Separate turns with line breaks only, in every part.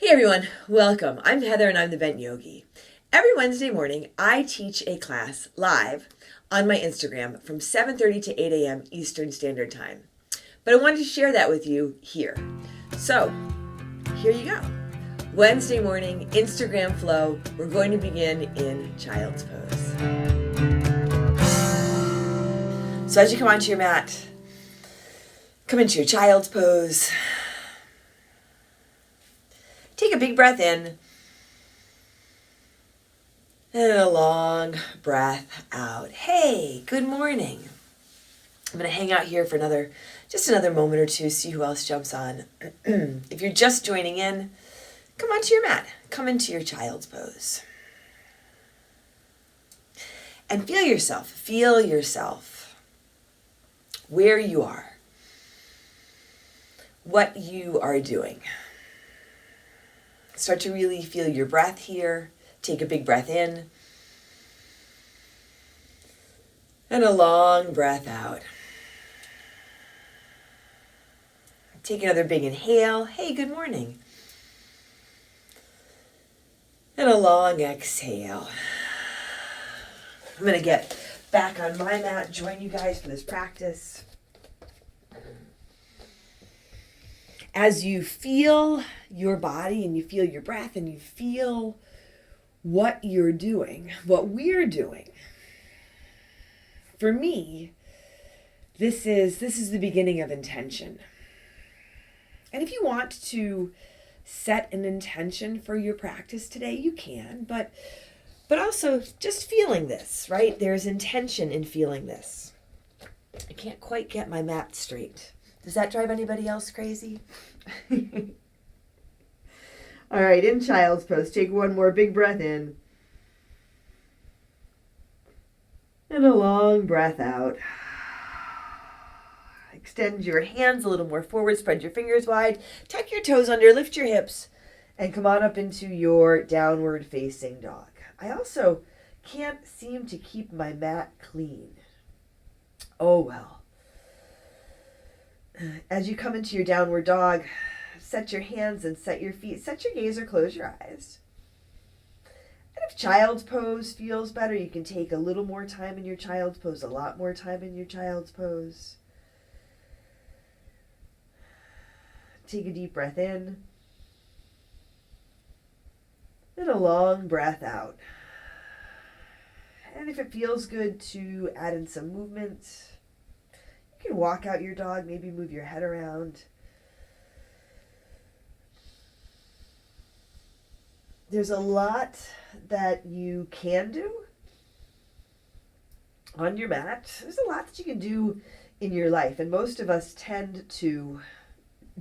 Hey everyone, welcome. I'm Heather and I'm the Bent Yogi. Every Wednesday morning, I teach a class live on my Instagram from 7:30 to 8 a.m. Eastern Standard Time. But I wanted to share that with you here. So, here you go. Wednesday morning, Instagram flow. We're going to begin in Child's Pose. So as you come onto your mat, come into your Child's Pose. Take a big breath in and a long breath out. Hey, good morning. I'm going to hang out here for another moment or two, see who else jumps on. If you're just joining in, come onto your mat. Come into your Child's Pose. And feel yourself where you are, what you are doing. Start to really feel your breath here. Take a big breath in. And a long breath out. Take another big inhale. Hey, good morning. And a long exhale. I'm going to get back on my mat, join you guys for this practice. As you feel your body and you feel your breath and you feel what you're doing, what we're doing, for me, this is the beginning of intention. And if you want to set an intention for your practice today, you can, but also just feeling this, right? There's intention in feeling this. I can't quite get my mat straight. Does that drive anybody else crazy? All right, in Child's Pose, take one more big breath in. And a long breath out. Extend your hands a little more forward, spread your fingers wide, tuck your toes under, lift your hips, and come on up into your downward facing dog. I also can't seem to keep my mat clean. Oh well. As you come into your downward dog, set your hands and set your feet. Set your gaze or close your eyes. And if Child's Pose feels better, you can take a little more time in your Child's Pose, a lot more time in your Child's Pose. Take a deep breath in. And a long breath out. And if it feels good to add in some movement, you can walk out your dog, maybe move your head around. There's a lot that you can do on your mat. There's a lot that you can do in your life, and most of us tend to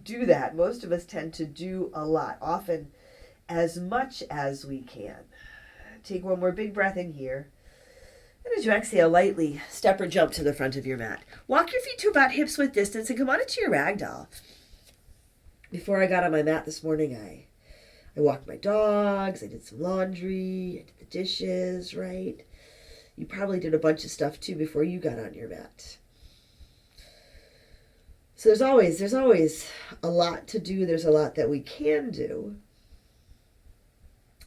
do that. Most of us tend to do a lot, often as much as we can. Take one more big breath in here. And as you exhale, lightly step or jump to the front of your mat. Walk your feet to about hips width distance and come on into your ragdoll. Before I got on my mat this morning, I walked my dogs, I did some laundry, I did the dishes, right? You probably did a bunch of stuff too before you got on your mat. So there's always a lot to do. There's a lot that we can do.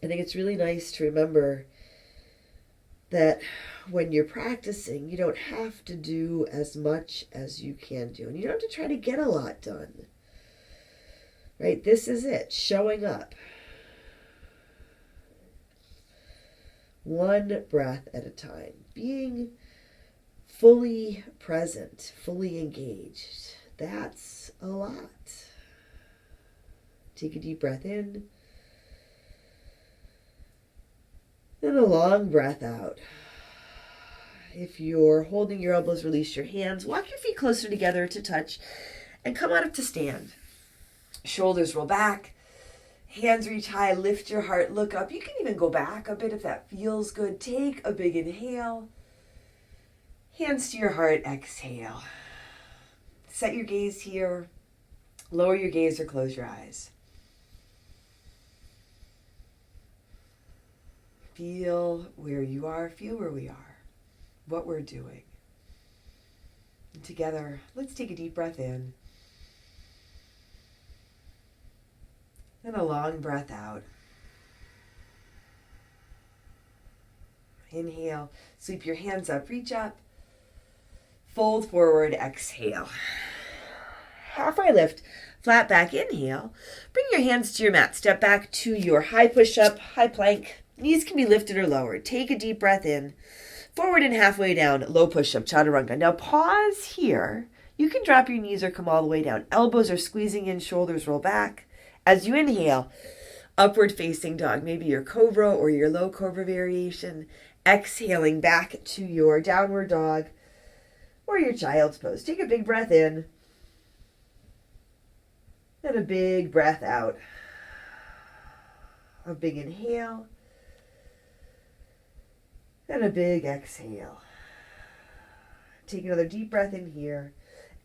I think it's really nice to remember that when you're practicing, you don't have to do as much as you can do. And you don't have to try to get a lot done. Right? This is it. Showing up. One breath at a time. Being fully present, fully engaged. That's a lot. Take a deep breath in. And a long breath out. If you're holding your elbows, release your hands. Walk your feet closer together to touch and come on up to stand. Shoulders roll back. Hands reach high. Lift your heart. Look up. You can even go back a bit if that feels good. Take a big inhale. Hands to your heart. Exhale. Set your gaze here. Lower your gaze or close your eyes. Feel where you are. Feel where we are. What we're doing. And together, let's take a deep breath in. And a long breath out. Inhale, sweep your hands up, reach up. Fold forward, exhale. Halfway lift, flat back, inhale. Bring your hands to your mat. Step back to your high push-up, high plank. Knees can be lifted or lowered. Take a deep breath in. Forward and halfway down, low push-up, chaturanga. Now pause here. You can drop your knees or come all the way down. Elbows are squeezing in, shoulders roll back. As you inhale, upward facing dog, maybe your cobra or your low cobra variation. Exhaling back to your downward dog or your child's pose. Take a big breath in and a big breath out. A big inhale and a big exhale. Take another deep breath in here.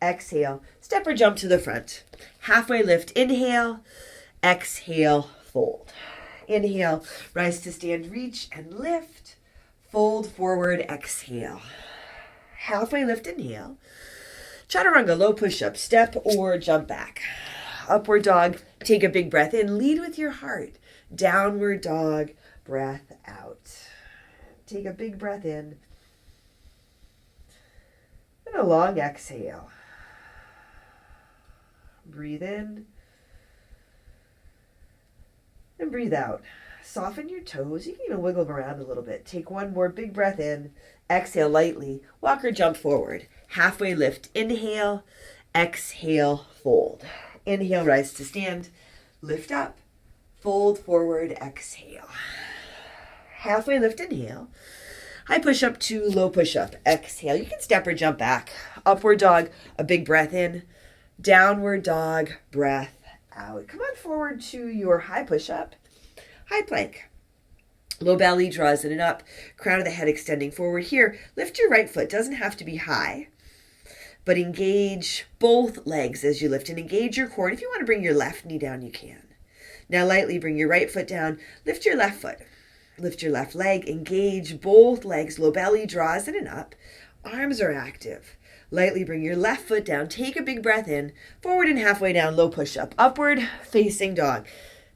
Exhale. Step or jump to the front. Halfway lift. Inhale. Exhale. Fold. Inhale. Rise to stand. Reach and lift. Fold forward. Exhale. Halfway lift. Inhale. Chaturanga. Low push-up. Step or jump back. Upward dog. Take a big breath in. Lead with your heart. Downward dog. Breath out. Take a big breath in. And a long exhale. Breathe in. And breathe out. Soften your toes. You can even wiggle them around a little bit. Take one more big breath in. Exhale lightly. Walk or jump forward. Halfway lift. Inhale. Exhale. Fold. Inhale. Rise to stand. Lift up. Fold forward. Exhale. Halfway lift. Inhale. High push up to low push up. Exhale. You can step or jump back. Upward dog. A big breath in. Downward dog. Breath out. Come on forward to your high push up. High plank. Low belly draws in and up. Crown of the head extending forward here. Lift your right foot. Doesn't have to be high, but engage both legs as you lift and engage your core. And if you want to bring your left knee down, you can. Now lightly bring your right foot down. Lift your left foot. Lift your left leg. Engage both legs. Low belly draws in and up. Arms are active. Lightly bring your left foot down. Take a big breath in. Forward and halfway down. Low push up. Upward facing dog.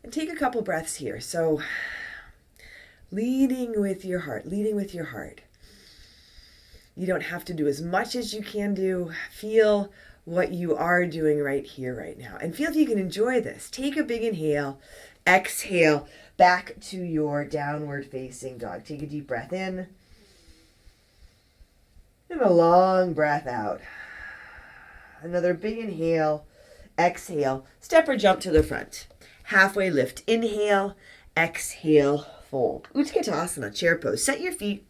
And take a couple breaths here. So leading with your heart. Leading with your heart. You don't have to do as much as you can do. Feel what you are doing right here, right now. And feel if you can enjoy this. Take a big inhale. Exhale. Back to your downward facing dog. Take a deep breath in. And a long breath out. Another big inhale. Exhale. Step or jump to the front. Halfway lift. Inhale. Exhale. Fold. Utkatasana, chair pose. Set your feet.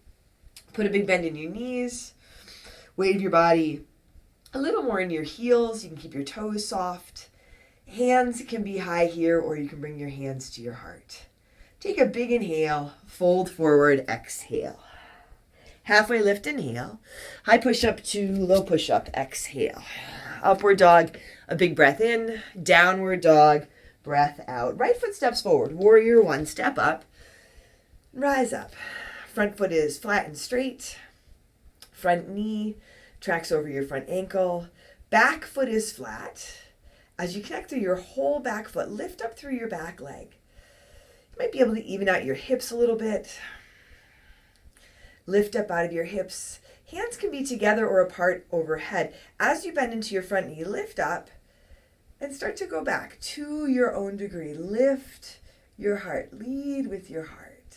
Put a big bend in your knees. Wave your body a little more in your heels. You can keep your toes soft. Hands can be high here, or you can bring your hands to your heart. Take a big inhale. Fold forward. Exhale. Halfway lift, inhale. High push up to low push up. Exhale. Upward dog. A big breath in. Downward dog. Breath out. Right foot steps forward. Warrior one. Step up. Rise up. Front foot is flat and straight. Front knee tracks over your front ankle. Back foot is flat. As you connect through your whole back foot, lift up through your back leg. You might be able to even out your hips a little bit. Lift up out of your hips. Hands can be together or apart overhead. As you bend into your front knee, lift up and start to go back to your own degree. Lift your heart. Lead with your heart.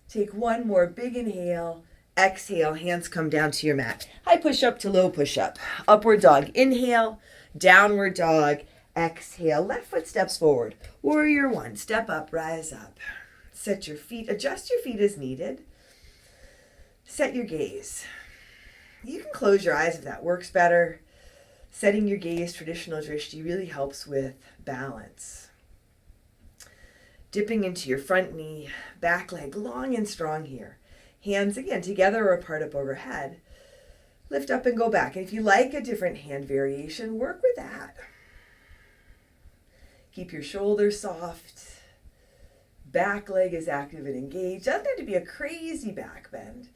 Take one more big inhale. Exhale. Hands come down to your mat. High push up to low push up. Upward dog. Inhale. Downward dog. Exhale. Left foot steps forward. Warrior one. Step up. Rise up. Set your feet. Adjust your feet as needed. Set your gaze. You can close your eyes if that works better. Setting your gaze, traditional drishti, really helps with balance. Dipping into your front knee, back leg long and strong here. Hands again together or apart up overhead. Lift up and go back. And if you like a different hand variation, work with that. Keep your shoulders soft. Back leg is active and engaged. Doesn't have to be a crazy back bend.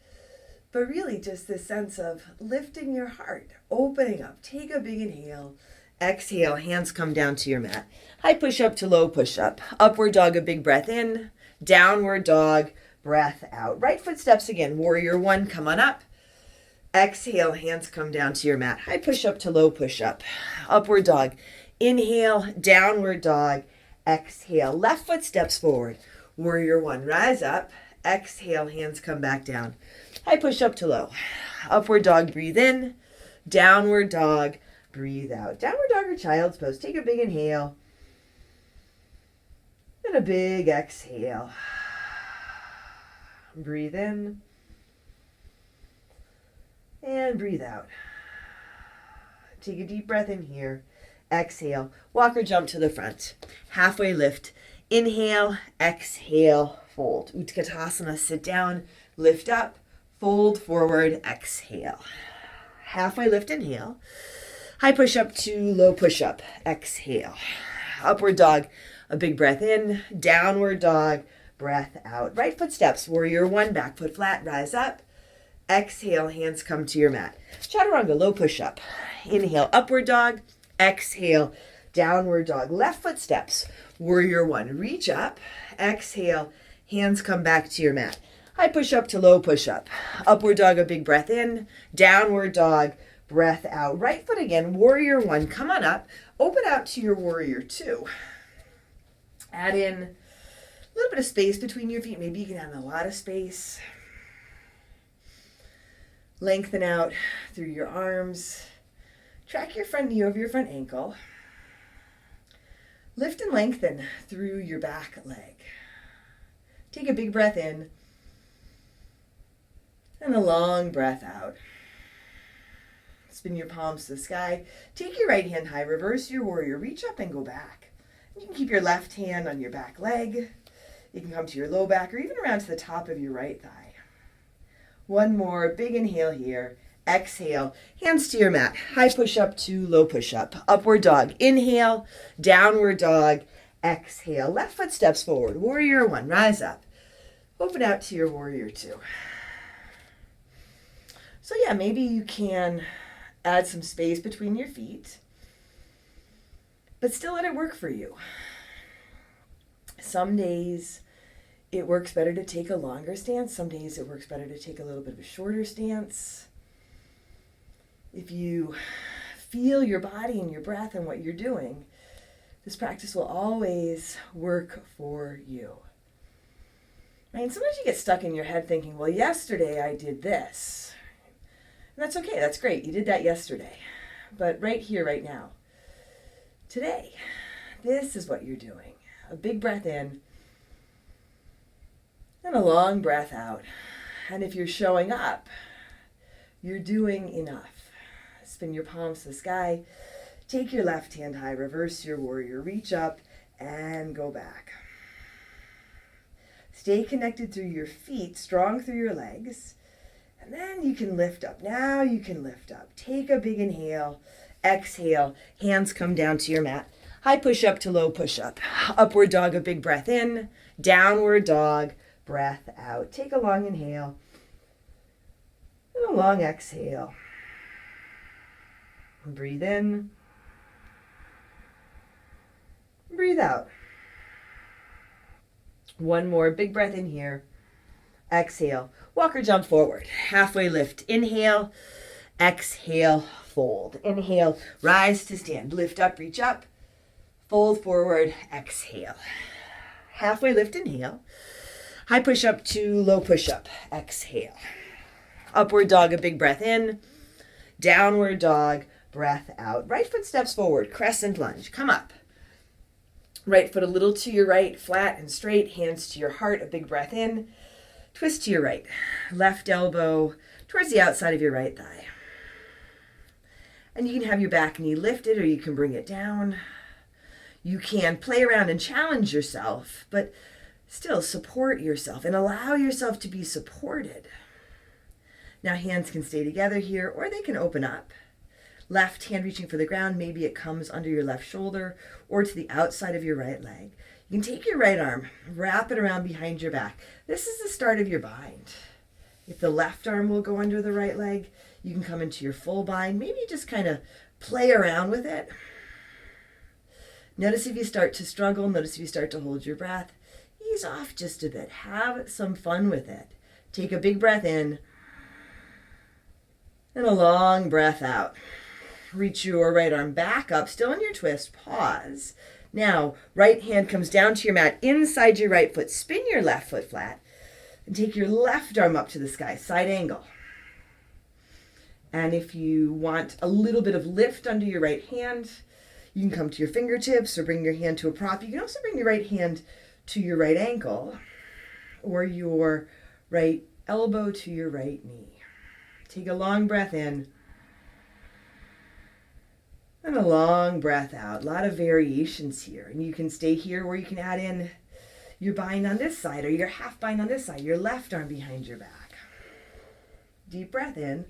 But really just this sense of lifting your heart, opening up. Take a big inhale. Exhale, hands come down to your mat. High push-up to low push-up. Upward dog, a big breath in. Downward dog, breath out. Right foot steps again. Warrior one, come on up. Exhale, hands come down to your mat. High push-up to low push-up. Upward dog. Inhale, downward dog. Exhale, left foot steps forward. Warrior one, rise up. Exhale, hands come back down. High push-up to low. Upward dog, breathe in. Downward dog, breathe out. Downward dog or child's pose. Take a big inhale. And a big exhale. Breathe in. And breathe out. Take a deep breath in here. Exhale. Walk or jump to the front. Halfway lift. Inhale. Exhale. Fold. Utkatasana. Sit down. Lift up. Fold forward. Exhale. Halfway lift. Inhale. High push up to low push up. Exhale. Upward dog. A big breath in. Downward dog. Breath out. Right foot steps. Warrior one. Back foot flat. Rise up. Exhale. Hands come to your mat. Chaturanga. Low push up. Inhale. Upward dog. Exhale. Downward dog. Left foot steps. Warrior one. Reach up. Exhale. Hands come back to your mat. High push up to low push up. Upward dog. A big breath in. Downward dog. Breath out. Right foot again. Warrior one. Come on up. Open out to your warrior two. Add in a little bit of space between your feet. Maybe you can add a lot of space. Lengthen out through your arms. Track your front knee over your front ankle. Lift and lengthen through your back leg. Take a big breath in. And a long breath out. Spin your palms to the sky. Take your right hand high. Reverse your warrior. Reach up and go back. You can keep your left hand on your back leg. You can come to your low back or even around to the top of your right thigh. One more. Big inhale here. Exhale. Hands to your mat. High push up to low push up. Upward dog. Inhale. Downward dog. Exhale. Left foot steps forward. Warrior one. Rise up. Open out to your warrior two. So yeah, maybe you can add some space between your feet, but still let it work for you. Some days it works better to take a longer stance. Some days it works better to take a little bit of a shorter stance. If you feel your body and your breath and what you're doing, this practice will always work for you. Right? And sometimes you get stuck in your head thinking, well, yesterday I did this. And that's okay. That's great. You did that yesterday. But right here, right now, today, this is what you're doing. A big breath in and a long breath out. And if you're showing up, you're doing enough. Spin your palms to the sky. Take your left hand high. Reverse your warrior. Reach up and go back. Stay connected through your feet, strong through your legs. And then you can lift up. Now you can lift up. Take a big inhale. Exhale. Hands come down to your mat. High push up to low push up. Upward dog, a big breath in. Downward dog, breath out. Take a long inhale. And a long exhale. Breathe in. Breathe out. One more big breath in here. Exhale. Walk or jump forward. Halfway lift. Inhale. Exhale. Fold. Inhale. Rise to stand. Lift up. Reach up. Fold forward. Exhale. Halfway lift. Inhale. High push up to low push up. Exhale. Upward dog. A big breath in. Downward dog. Breath out. Right foot steps forward. Crescent lunge. Come up. Right foot a little to your right. Flat and straight. Hands to your heart. A big breath in. Twist to your right. Left elbow towards the outside of your right thigh. And you can have your back knee lifted or you can bring it down. You can play around and challenge yourself, but still support yourself and allow yourself to be supported. Now hands can stay together here or they can open up. Left hand reaching for the ground. Maybe it comes under your left shoulder or to the outside of your right leg. You can take your right arm, wrap it around behind your back. This is the start of your bind. If the left arm will go under the right leg, you can come into your full bind. Maybe just kind of play around with it. Notice if you start to struggle. Notice if you start to hold your breath. Ease off just a bit. Have some fun with it. Take a big breath in and a long breath out. Reach your right arm back up, still in your twist. Pause. Now, right hand comes down to your mat inside your right foot. Spin your left foot flat and take your left arm up to the sky, side angle. And if you want a little bit of lift under your right hand, you can come to your fingertips or bring your hand to a prop. You can also bring your right hand to your right ankle or your right elbow to your right knee. Take a long breath in and a long breath out. A lot of variations here. And you can stay here or you can add in your bind on this side or your half bind on this side, your left arm behind your back. Deep breath in.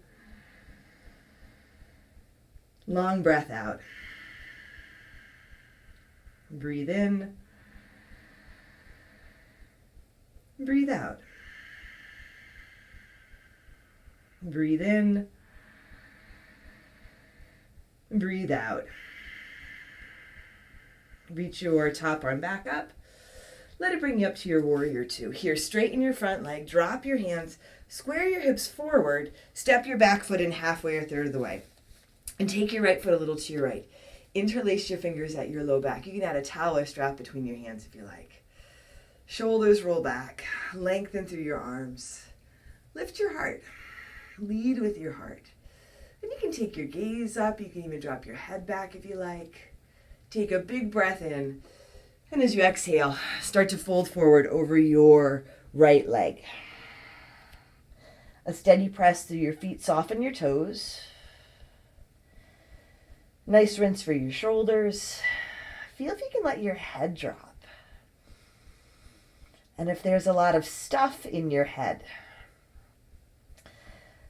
Long breath out. Breathe in. Breathe out. Breathe in. Breathe out. Reach your top arm back up. Let it bring you up to your warrior two. Here, straighten your front leg, drop your hands, square your hips forward, step your back foot in halfway or a third of the way. And take your right foot a little to your right. Interlace your fingers at your low back. You can add a towel or strap between your hands if you like. Shoulders roll back. Lengthen through your arms. Lift your heart. Lead with your heart. And you can take your gaze up. You can even drop your head back if you like. Take a big breath in. And as you exhale, start to fold forward over your right leg. A steady press through your feet. Soften your toes. Nice rinse for your shoulders. Feel if you can let your head drop. And if there's a lot of stuff in your head,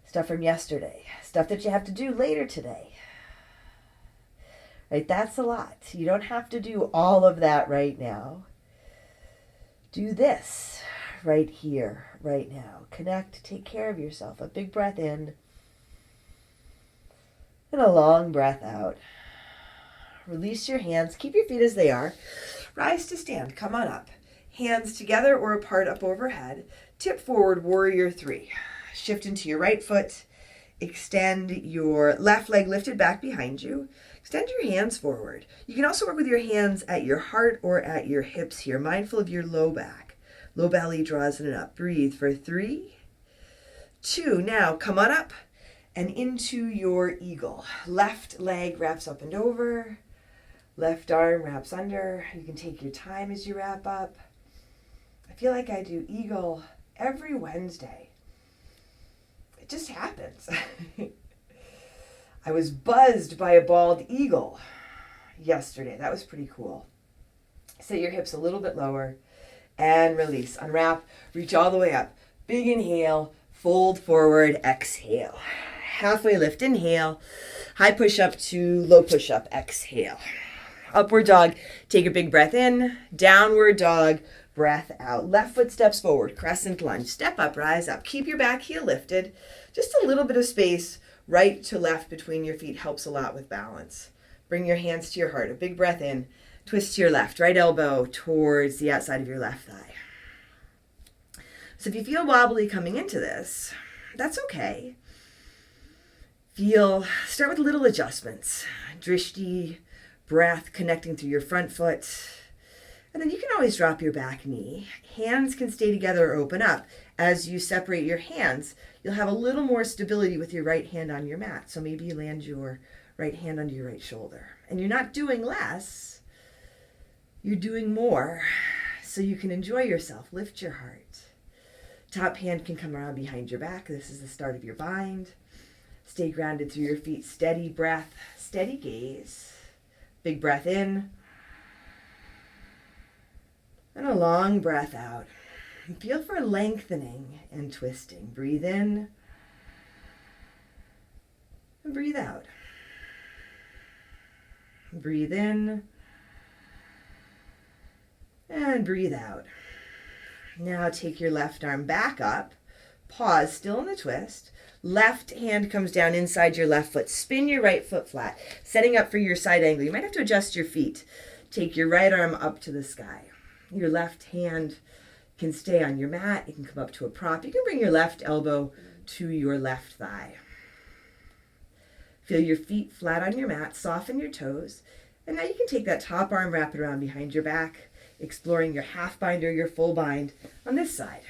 stuff from yesterday, stuff that you have to do later today, right? That's a lot. You don't have to do all of that right now. Do this right here, right now. Connect, take care of yourself. A big breath in. And a long breath out. Release your hands. Keep your feet as they are. Rise to stand. Come on up. Hands together or apart up overhead. Tip forward, warrior three. Shift into your right foot. Extend your left leg lifted back behind you. Extend your hands forward. You can also work with your hands at your heart or at your hips here. Mindful of your low back. Low belly draws in and up. Breathe for 3, 2. Now come on up. And into your eagle. Left leg wraps up and over. Left arm wraps under. You can take your time as you wrap up. I feel like I do eagle every Wednesday. It just happens. I was buzzed by a bald eagle yesterday. That was pretty cool. Set your hips a little bit lower and release. Unwrap. Reach all the way up. Big inhale. Fold forward. Exhale. Halfway lift, inhale, high push up to low push up, exhale. Upward dog, take a big breath in, downward dog, breath out. Left foot steps forward, crescent lunge, step up, rise up. Keep your back heel lifted. Just a little bit of space, right to left between your feet helps a lot with balance. Bring your hands to your heart, a big breath in, twist to your left, right elbow towards the outside of your left thigh. So if you feel wobbly coming into this, that's okay. Start with little adjustments. Drishti, breath connecting through your front foot. And then you can always drop your back knee. Hands can stay together or open up. As you separate your hands, you'll have a little more stability with your right hand on your mat. So maybe you land your right hand under your right shoulder. And you're not doing less, you're doing more. So you can enjoy yourself. Lift your heart. Top hand can come around behind your back. This is the start of your bind. Stay grounded through your feet. Steady breath, steady gaze. Big breath in. And a long breath out. And feel for lengthening and twisting. Breathe in. And breathe out. Breathe in. And breathe out. Now take your left arm back up. Pause, still in the twist. Left hand comes down inside your left foot. Spin your right foot flat, setting up for your side angle. You might have to adjust your feet
Take your right arm up to the sky. Your left hand can stay on your mat. It can come up to a prop. You can bring your left elbow to your left thigh. Feel your feet flat on your mat. Soften your toes. And now you can take that top arm, wrap it around behind your back, exploring your half bind or your full bind on this side.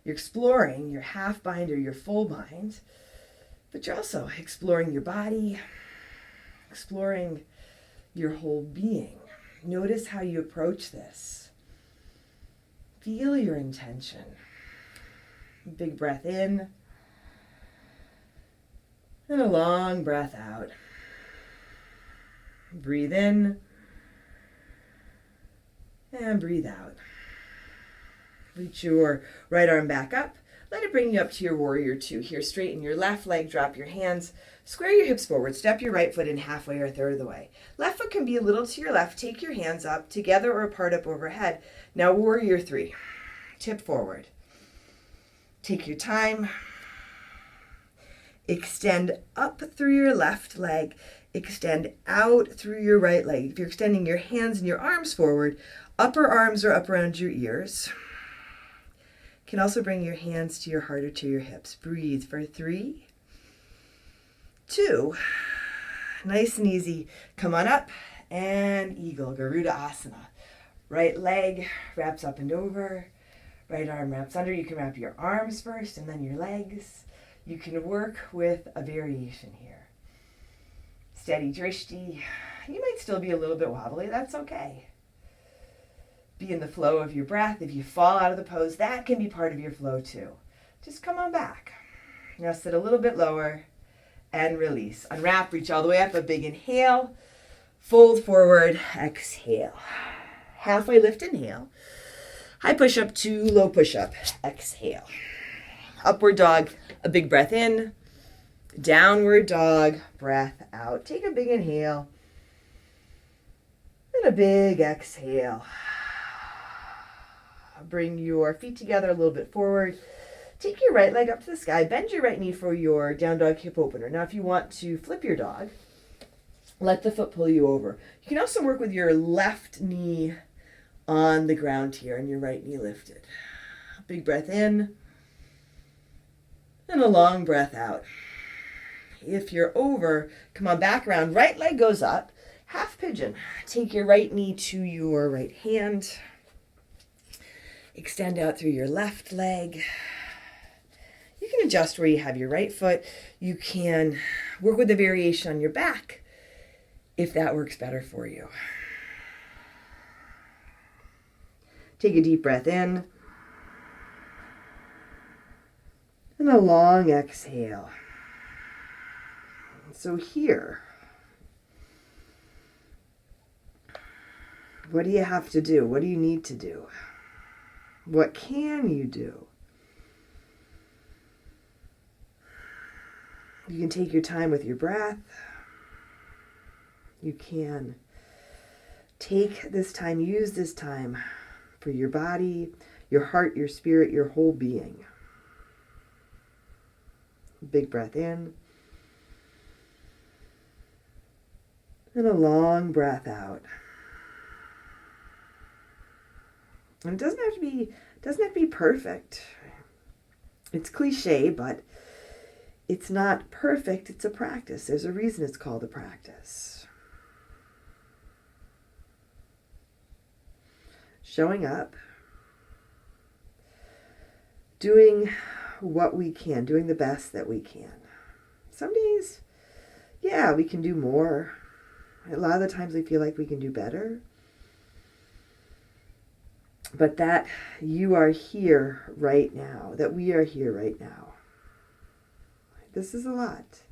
You're exploring your half bind or your full bind, but you're also exploring your body, exploring your whole being. Notice how you approach this. Feel your intention. Big breath in, and a long breath out. Breathe in, and breathe out. Reach your right arm back up. Let it bring you up to your warrior two. Here, straighten your left leg, drop your hands, square your hips forward, step your right foot in halfway or a third of the way. Left foot can be a little to your left. Take your hands up, together or apart up overhead. Now warrior three. Tip forward. Take your time. Extend up through your left leg. Extend out through your right leg. If you're extending your hands and your arms forward, upper arms are up around your ears. You can also bring your hands to your heart or to your hips. Breathe for 3, 2. Nice and easy. Come on up and eagle, Garuda Asana. Right leg wraps up and over. Right arm wraps under. You can wrap your arms first and then your legs. You can work with a variation here. Steady drishti. You might still be a little bit wobbly. That's okay. Be in the flow of your breath. If you fall out of the pose, that can be part of your flow too. Just come on back. Now sit a little bit lower and release. Unwrap, reach all the way up. A big inhale. Fold forward. Exhale. Halfway lift, inhale. High push-up to low push-up. Exhale. Upward dog. A big breath in. Downward dog. Breath out. Take a big inhale. And a big exhale. Bring your feet together a little bit forward. Take your right leg up to the sky. Bend your right knee for your down dog hip opener. Now, if you want to flip your dog, let the foot pull you over. You can also work with your left knee on the ground here and your right knee lifted. Big breath in and a long breath out. If you're over, come on back around. Right leg goes up. Half pigeon. Take your right knee to your right hand. Extend out through your left leg. You can adjust where you have your right foot. You can work with the variation on your back if that works better for you. Take a deep breath in. And a long exhale. So here, what do you have to do? What do you need to do? What can you do? You can take your time with your breath. You can take this time, use this time for your body, your heart, your spirit, your whole being. Big breath in. And a long breath out. And it doesn't have to be perfect. It's cliche, but it's not perfect. It's a practice. There's a reason it's called a practice. Showing up, doing what we can, doing the best that we can. Some days, yeah, we can do more. A lot of the times we feel like we can do better. But that you are here right now, that we are here right now. This is a lot.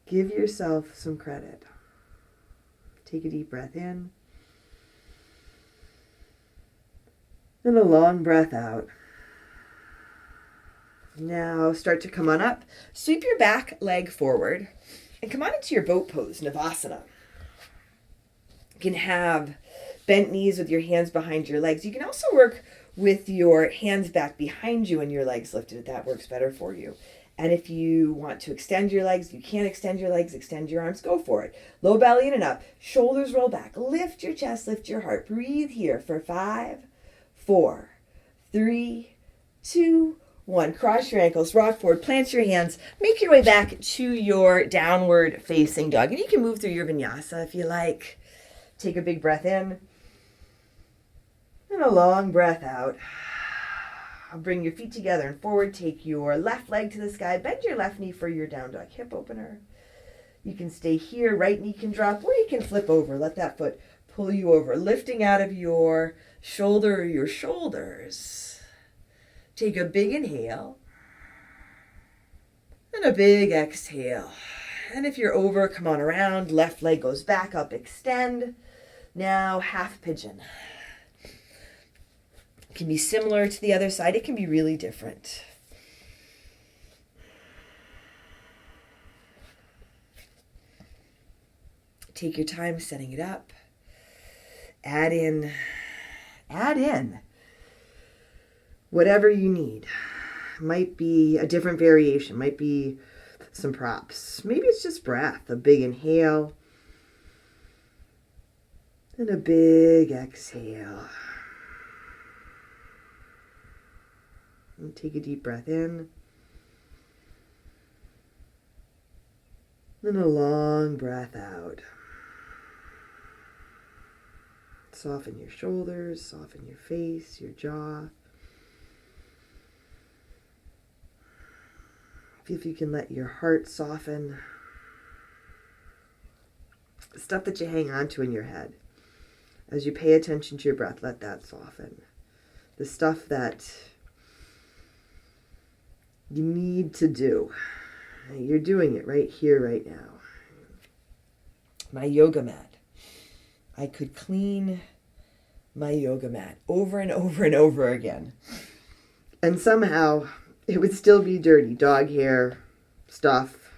Give yourself some credit. Take a deep breath in. And a long breath out. Now start to come on up. Sweep your back leg forward and come on into your boat pose, Navasana. You can have bent knees with your hands behind your legs. You can also work with your hands back behind you and your legs lifted if that works better for you. And if you want to extend your legs, you can't extend your legs, extend your arms, go for it. Low belly in and up, shoulders roll back, lift your chest, lift your heart. Breathe here for 5, 4, 3, 2, 1. Cross your ankles, rock forward, plant your hands, make your way back to your downward facing dog. And you can move through your vinyasa if you like. Take a big breath in and a long breath out. Bring your feet together and forward. Take your left leg to the sky. Bend your left knee for your down dog hip opener. You can stay here. Right knee can drop, or you can flip over. Let that foot pull you over. Lifting out of your shoulder or your shoulders. Take a big inhale and a big exhale. And if you're over, come on around. Left leg goes back up, extend. Now half pigeon. It can be similar to the other side. It can be really different. Take your time setting it up. Add in whatever you need. Might be a different variation, might be some props. Maybe it's just breath, a big inhale and a big exhale. And take a deep breath in. Then a long breath out. Soften your shoulders, soften your face, your jaw. See if you can let your heart soften. Stuff that you hang on to in your head. As you pay attention to your breath, let that soften. The stuff that you need to do. You're doing it right here, right now. My yoga mat. I could clean my yoga mat over and over and over again. And somehow it would still be dirty. Dog hair, stuff.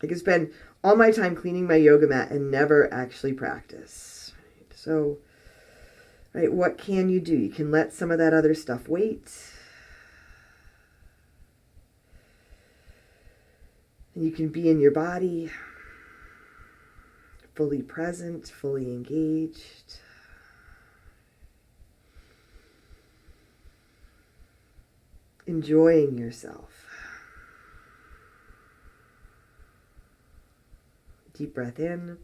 I could spend all my time cleaning my yoga mat and never actually practice. So, right, what can you do? You can let some of that other stuff wait. And you can be in your body, fully present, fully engaged. Enjoying yourself. Deep breath in.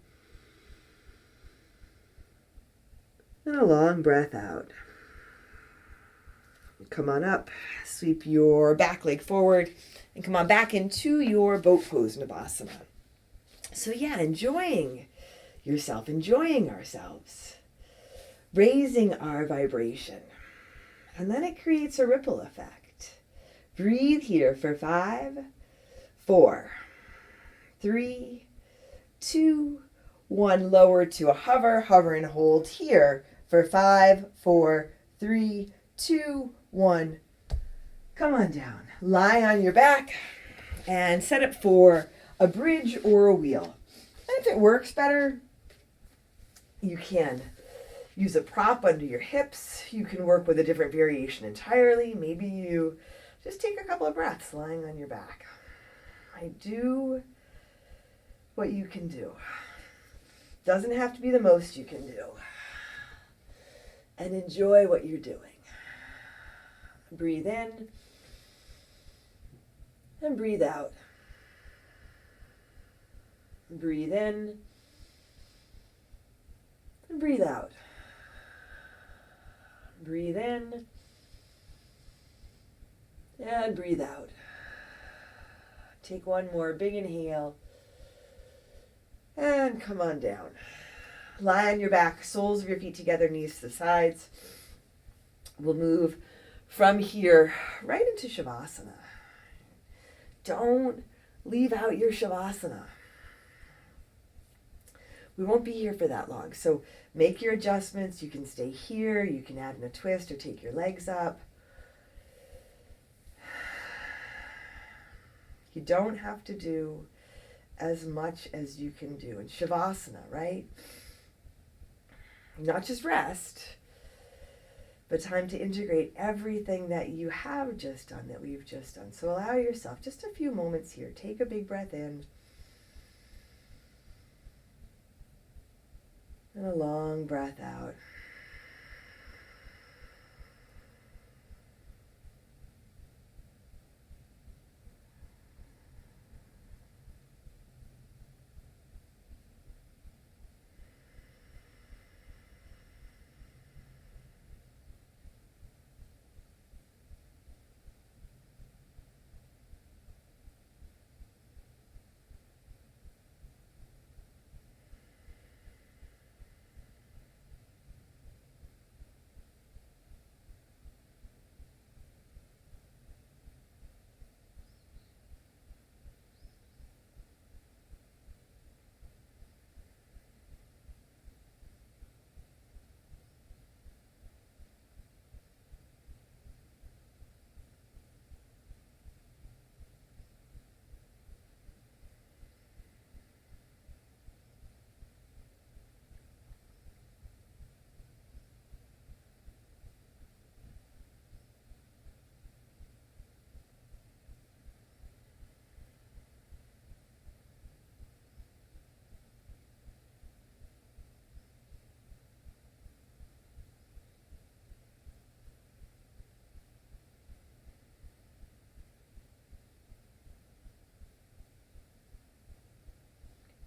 And a long breath out. Come on up. Sweep your back leg forward. And come on back into your boat pose, Navasana. So yeah, enjoying yourself, enjoying ourselves. Raising our vibration. And then it creates a ripple effect. Breathe here for 5, 4, 3, 2, 1. Lower to a hover. Hover and hold here for 5, 4, 3, 2, 1. Come on down. Lie on your back and set up for a bridge or a wheel. And if it works better, you can use a prop under your hips. You can work with a different variation entirely. Maybe you just take a couple of breaths lying on your back. Do what you can do. Doesn't have to be the most you can do. And enjoy what you're doing. Breathe in and breathe out. Breathe in and breathe out. Breathe in and breathe out. Take one more big inhale and come on down. Lie on your back, soles of your feet together, knees to the sides. We'll move from here right into Shavasana. Don't leave out your Shavasana. We won't be here for that long, so make your adjustments. You can stay here, you can add in a twist or take your legs up. You don't have to do as much as you can do in Shavasana, right? Not just rest,
but time to integrate everything that you have just done, that we've just done. So allow yourself just a few moments here. Take a big breath in and a long breath out.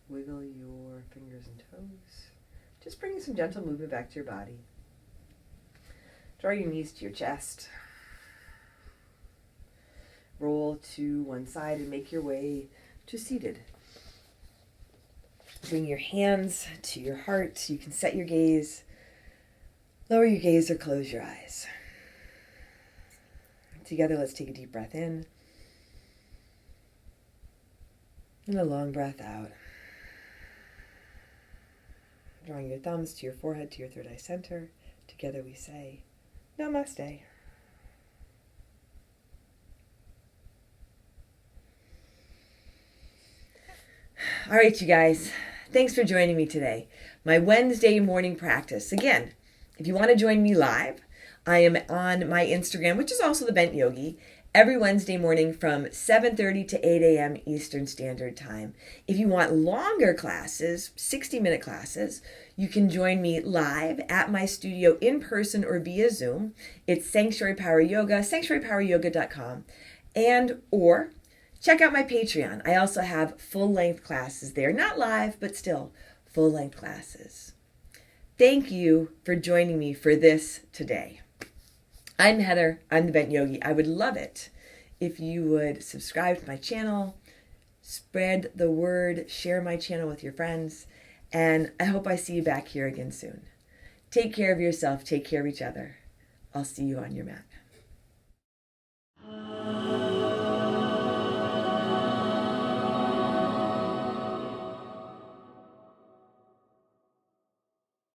Wiggle your fingers and toes. Just bringing some gentle movement back to your body. Draw your knees to your chest. Roll to one side and make your way to seated. Bring your hands to your heart. You can set your gaze. Lower your gaze or close your eyes. Together, let's take a deep breath in. And a long breath out. Drawing your thumbs to your forehead, to your third eye center. Together we say, Namaste. All right, you guys. Thanks for joining me today. My Wednesday morning practice. Again, if you want to join me live, I am on my Instagram, which is also the Bent Yogi, every Wednesday morning from 7:30 to 8 a.m. Eastern Standard Time. If you want longer classes, 60-minute classes, you can join me live at my studio in person or via Zoom. It's Sanctuary Power Yoga, sanctuarypoweryoga.com. Or check out my Patreon. I also have full-length classes there. Not live, but still full-length classes. Thank you for joining me for this today. I'm Heather. I'm the Bent Yogi. I would love it if you would subscribe to my channel, spread the word, share my channel with your friends, and I hope I see you back here again soon. Take care of yourself. Take care of each other. I'll see you on your mat.